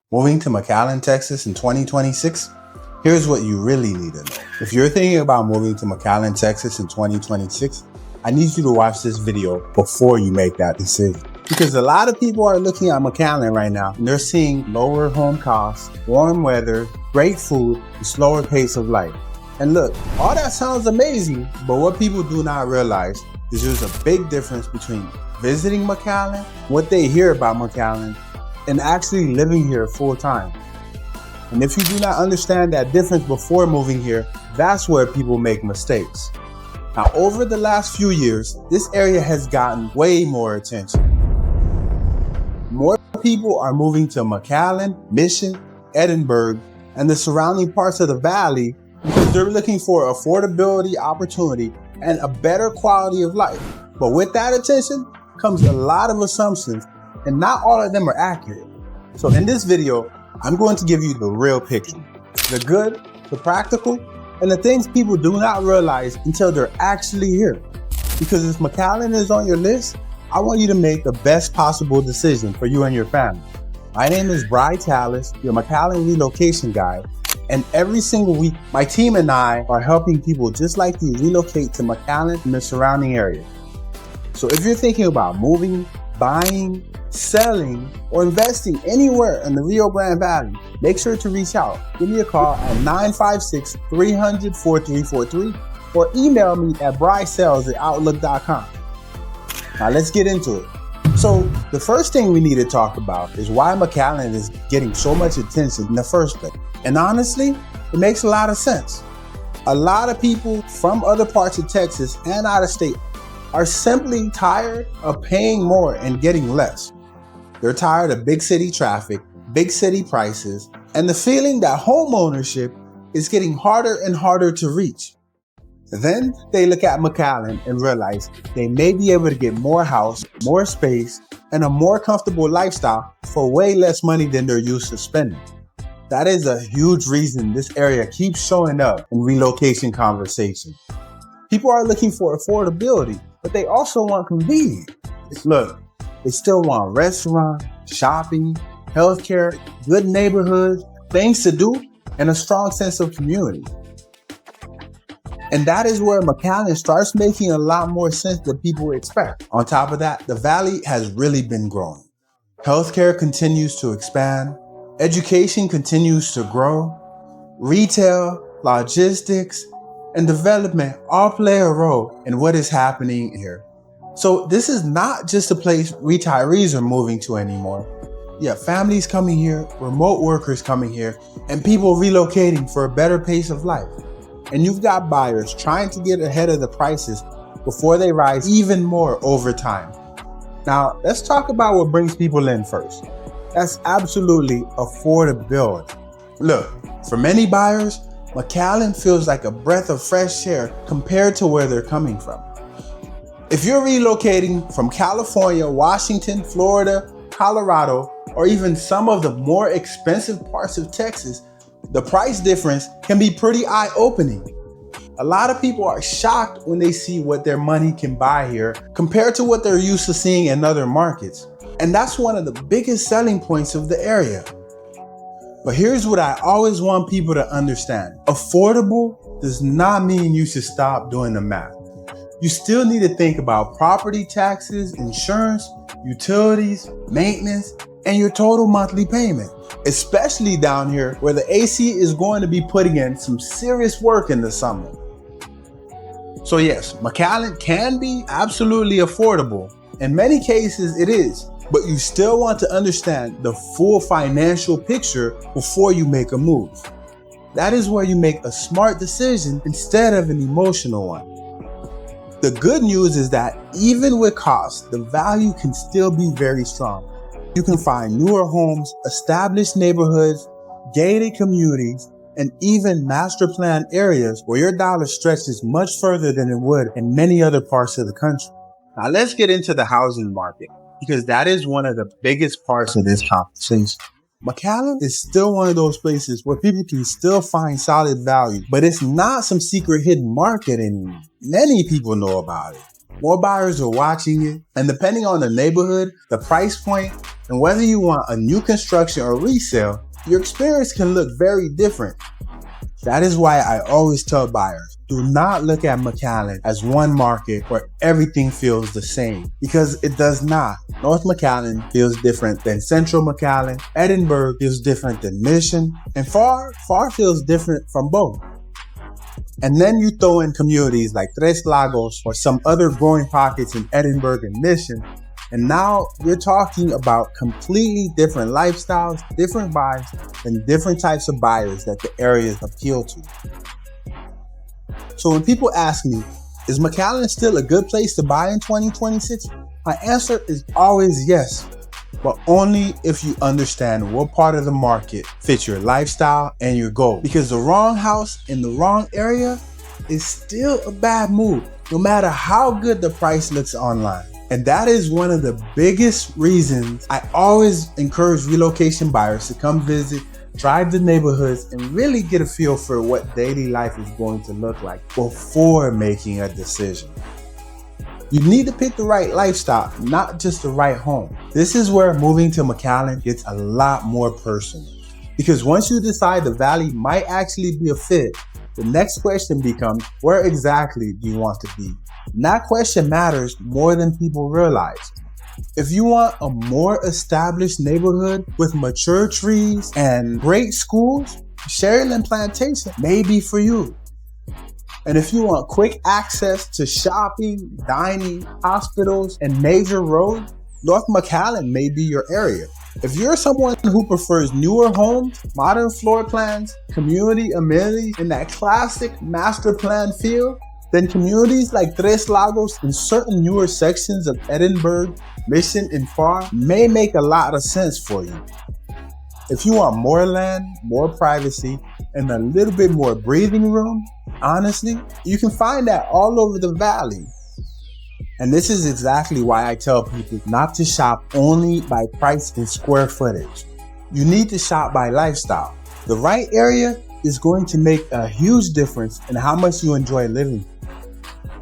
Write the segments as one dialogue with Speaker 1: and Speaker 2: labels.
Speaker 1: Moving to McAllen, Texas in 2026? Here's what you really need to know. If you're thinking about moving to McAllen, Texas in 2026, I need you to watch this video before you make that decision. Because a lot of people are looking at McAllen right now and they're seeing lower home costs, warm weather, great food, and slower pace of life. And look, all that sounds amazing, but what people do not realize is there's a big difference between visiting McAllen, what they hear about McAllen, and actually living here full time. And if you do not understand that difference before moving here, that's where people make mistakes. Now, over the last few years, this area has gotten way more attention. More people are moving to McAllen, Mission, Edinburg, and the surrounding parts of the valley because they're looking for affordability, opportunity, and a better quality of life. But with that attention comes a lot of assumptions, and not all of them are accurate. So in this video, I'm going to give you the real picture, the good, the practical, and the things people do not realize until they're actually here. Because if McAllen is on your list, I want you to make the best possible decision for you and your family. My name is Bry Tallis, your McAllen relocation guide, and every single week, my team and I are helping people just like you relocate to McAllen and the surrounding area. So if you're thinking about moving, buying, selling, or investing anywhere in the Rio Grande Valley, make sure to reach out. Give me a call at 956-300-4343 or email me at brysales@outlook.com. Now let's get into it. So the first thing we need to talk about is why McAllen is getting so much attention in the first place. And honestly, it makes a lot of sense. A lot of people from other parts of Texas and out of state are simply tired of paying more and getting less. They're tired of big city traffic, big city prices, and the feeling that home ownership is getting harder and harder to reach. Then they look at McAllen and realize they may be able to get more house, more space, and a more comfortable lifestyle for way less money than they're used to spending. That is a huge reason this area keeps showing up in relocation conversation. People are looking for affordability, but they also want convenience. Look, they still want restaurants, shopping, healthcare, good neighborhoods, things to do, and a strong sense of community. And that is where McAllen starts making a lot more sense than people expect. On top of that, the valley has really been growing. Healthcare continues to expand, education continues to grow, retail, logistics, and development all play a role in what is happening here. So this is not just a place retirees are moving to anymore. You have families coming here, remote workers coming here, and people relocating for a better pace of life. And you've got buyers trying to get ahead of the prices before they rise even more over time. Now, let's talk about what brings people in first. That's absolutely affordability. Look, for many buyers, McAllen feels like a breath of fresh air compared to where they're coming from. If you're relocating from California, Washington, Florida, Colorado, or even some of the more expensive parts of Texas, the price difference can be pretty eye-opening. A lot of people are shocked when they see what their money can buy here compared to what they're used to seeing in other markets. And that's one of the biggest selling points of the area. But here's what I always want people to understand. Affordable does not mean you should stop doing the math. You still need to think about property taxes, insurance, utilities, maintenance, and your total monthly payment, especially down here where the AC is going to be putting in some serious work in the summer. So yes, McAllen can be absolutely affordable. In many cases it is, but you still want to understand the full financial picture before you make a move. That is where you make a smart decision instead of an emotional one. The good news is that even with costs, the value can still be very strong. You can find newer homes, established neighborhoods, gated communities, and even master plan areas where your dollar stretches much further than it would in many other parts of the country. Now let's get into the housing market, because that is one of the biggest parts of this conversation. McAllen is still one of those places where people can still find solid value, but it's not some secret hidden market anymore. Many people know about it. More buyers are watching it, and depending on the neighborhood, the price point, and whether you want a new construction or resale, your experience can look very different. That is why I always tell buyers, do not look at McAllen as one market where everything feels the same, because it does not. North McAllen feels different than Central McAllen, Edinburg feels different than Mission, and Pharr feels different from both. And then you throw in communities like Tres Lagos or some other growing pockets in Edinburg and Mission, and now you're talking about completely different lifestyles, different vibes, and different types of buyers that the areas appeal to. So when people ask me, is McAllen still a good place to buy in 2026? My answer is always yes, but only if you understand what part of the market fits your lifestyle and your goal. Because the wrong house in the wrong area is still a bad move, no matter how good the price looks online. And that is one of the biggest reasons I always encourage relocation buyers to come visit, drive the neighborhoods, and really get a feel for what daily life is going to look like before making a decision. You need to pick the right lifestyle, not just the right home. This is where moving to McAllen gets a lot more personal. Because once you decide the valley might actually be a fit, the next question becomes, where exactly do you want to be? And that question matters more than people realize. If you want a more established neighborhood with mature trees and great schools, Sharyland Plantation may be for you. And if you want quick access to shopping, dining, hospitals, and major roads, North McAllen may be your area. If you're someone who prefers newer homes, modern floor plans, community amenities, and that classic master plan feel, then communities like Tres Lagos and certain newer sections of Edinburg, Mission, and Pharr may make a lot of sense for you. If you want more land, more privacy, and a little bit more breathing room, honestly, you can find that all over the valley. And this is exactly why I tell people not to shop only by price and square footage. You need to shop by lifestyle. The right area is going to make a huge difference in how much you enjoy living.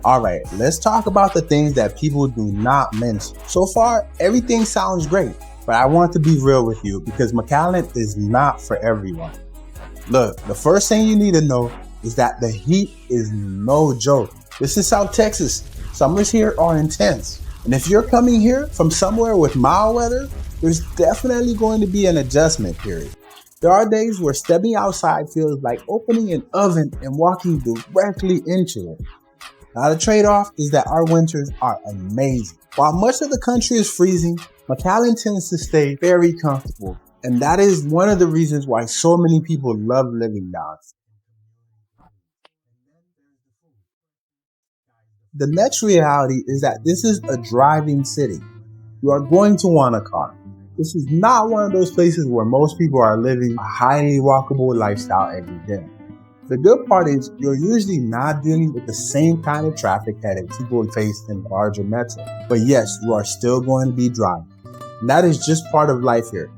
Speaker 1: All right, let's talk about the things that people do not mention. So far, everything sounds great, but I want to be real with you because McAllen is not for everyone. Look, the first thing you need to know is that the heat is no joke. This is South Texas. Summers here are intense. And if you're coming here from somewhere with mild weather, there's definitely going to be an adjustment period. There are days where stepping outside feels like opening an oven and walking directly into it. Now the trade-off is that our winters are amazing. While much of the country is freezing, McAllen tends to stay very comfortable. And that is one of the reasons why so many people love living down. The next reality is that this is a driving city. You are going to want a car. This is not one of those places where most people are living a highly walkable lifestyle every day. The good part is you're usually not dealing with the same kind of traffic headaches people face in larger metros. But yes, you are still going to be driving. And that is just part of life here.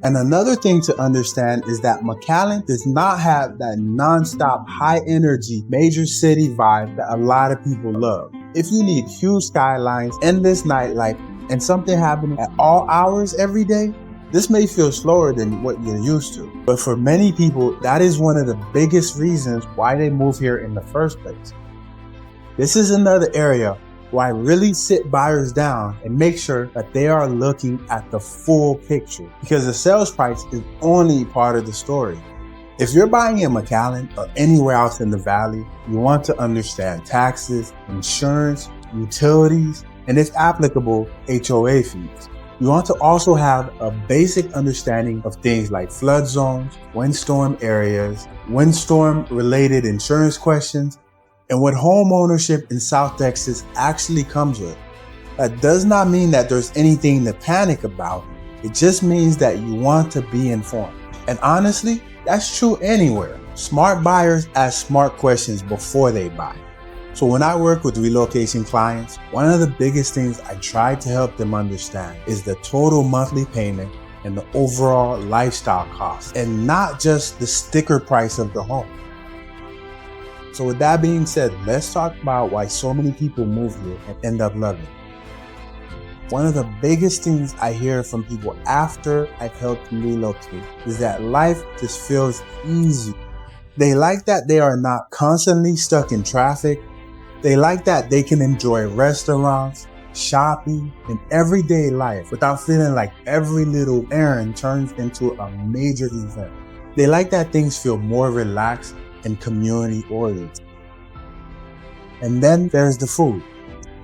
Speaker 1: And another thing to understand is that McAllen does not have that non-stop high energy major city vibe that a lot of people love. If you need huge skylines, endless nightlife, and something happening at all hours every day, this may feel slower than what you're used to. But for many people, that is one of the biggest reasons why they move here in the first place. This is another area where I really sit buyers down and make sure that they are looking at the full picture, because the sales price is only part of the story. If you're buying in McAllen or anywhere else in the valley, you want to understand taxes, insurance, utilities, and if applicable, HOA fees. You want to also have a basic understanding of things like flood zones, windstorm areas, windstorm related insurance questions, and what home ownership in South Texas actually comes with. That does not mean that there's anything to panic about. It just means that you want to be informed. And honestly, that's true anywhere. Smart buyers ask smart questions before they buy. So when I work with relocation clients, one of the biggest things I try to help them understand is the total monthly payment and the overall lifestyle cost, and not just the sticker price of the home. So with that being said, let's talk about why so many people move here and end up loving it. One of the biggest things I hear from people after I've helped them relocate is that life just feels easy. They like that they are not constantly stuck in traffic. They like that they can enjoy restaurants, shopping, and everyday life without feeling like every little errand turns into a major event. They like that things feel more relaxed and community oriented. And then there's the food.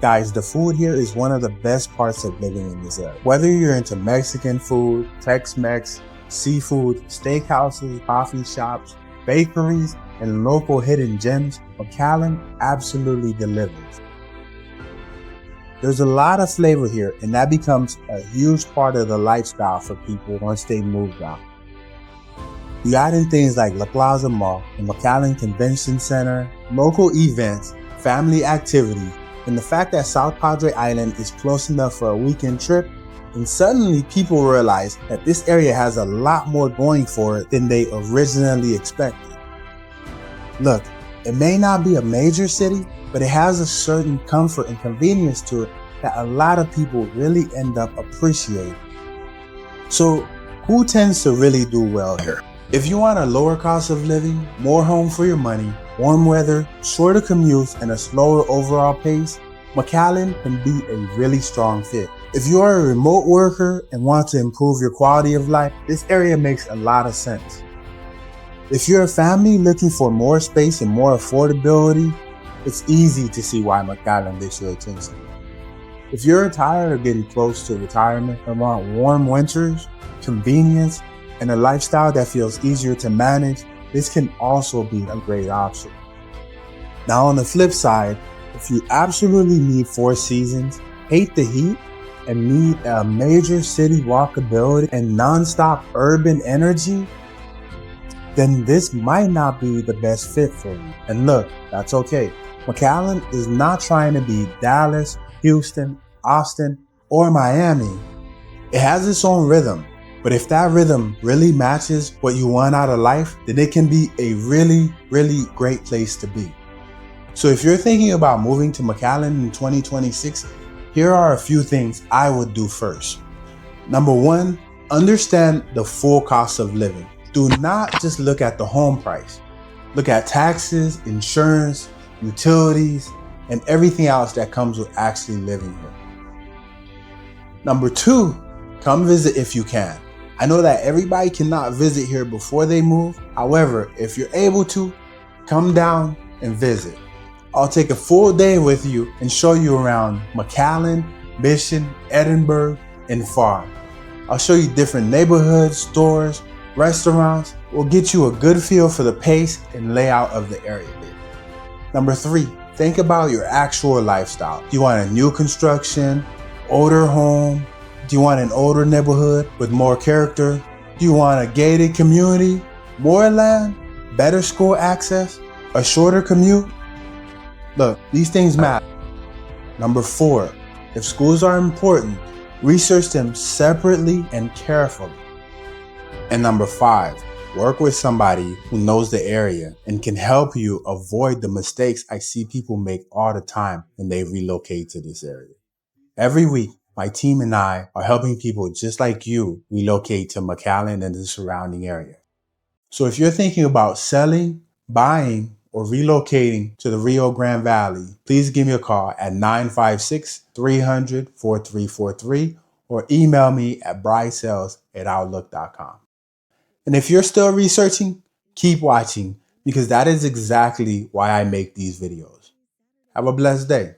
Speaker 1: Guys, the food here is one of the best parts of living in this area. Whether you're into Mexican food, Tex-Mex, seafood, steakhouses, coffee shops, bakeries, and local hidden gems, McAllen absolutely delivers. There's a lot of flavor here, and that becomes a huge part of the lifestyle for people once they move out. You add in things like La Plaza Mall, the McAllen Convention Center, local events, family activities, and the fact that South Padre Island is close enough for a weekend trip, and suddenly people realize that this area has a lot more going for it than they originally expected. Look, it may not be a major city, but it has a certain comfort and convenience to it that a lot of people really end up appreciating. So, who tends to really do well here? If you want a lower cost of living, more home for your money, warm weather, shorter commutes, and a slower overall pace, McAllen can be a really strong fit. If you are a remote worker and want to improve your quality of life, this area makes a lot of sense. If you're a family looking for more space and more affordability, it's easy to see why McAllen gets your attention. If you're tired of getting close to retirement and want warm winters, convenience, and a lifestyle that feels easier to manage, this can also be a great option. Now on the flip side, if you absolutely need 4 seasons, hate the heat, and need a major city walkability and non-stop urban energy, then this might not be the best fit for you. And look, that's okay. McAllen is not trying to be Dallas, Houston, Austin, or Miami. It has its own rhythm. But if that rhythm really matches what you want out of life, then it can be a really, really great place to be. So if you're thinking about moving to McAllen in 2026, here are a few things I would do first. Number 1, understand the full cost of living. Do not just look at the home price. Look at taxes, insurance, utilities, and everything else that comes with actually living here. Number 2, come visit if you can. I know that everybody cannot visit here before they move. However, if you're able to, come down and visit. I'll take a full day with you and show you around McAllen, Mission, Edinburg, and Pharr. I'll show you different neighborhoods, stores, restaurants. We'll get you a good feel for the pace and layout of the area. Number 3, think about your actual lifestyle. Do you want a new construction, older home? Do you want an older neighborhood with more character? Do you want a gated community, more land, better school access, a shorter commute? Look, these things matter. Number 4, if schools are important, research them separately and carefully. And number 5, work with somebody who knows the area and can help you avoid the mistakes I see people make all the time when they relocate to this area. Every week, my team and I are helping people just like you relocate to McAllen and the surrounding area. So if you're thinking about selling, buying, or relocating to the Rio Grande Valley, please give me a call at 956-300-4343 or email me at brysales@outlook.com. And if you're still researching, keep watching because that is exactly why I make these videos. Have a blessed day.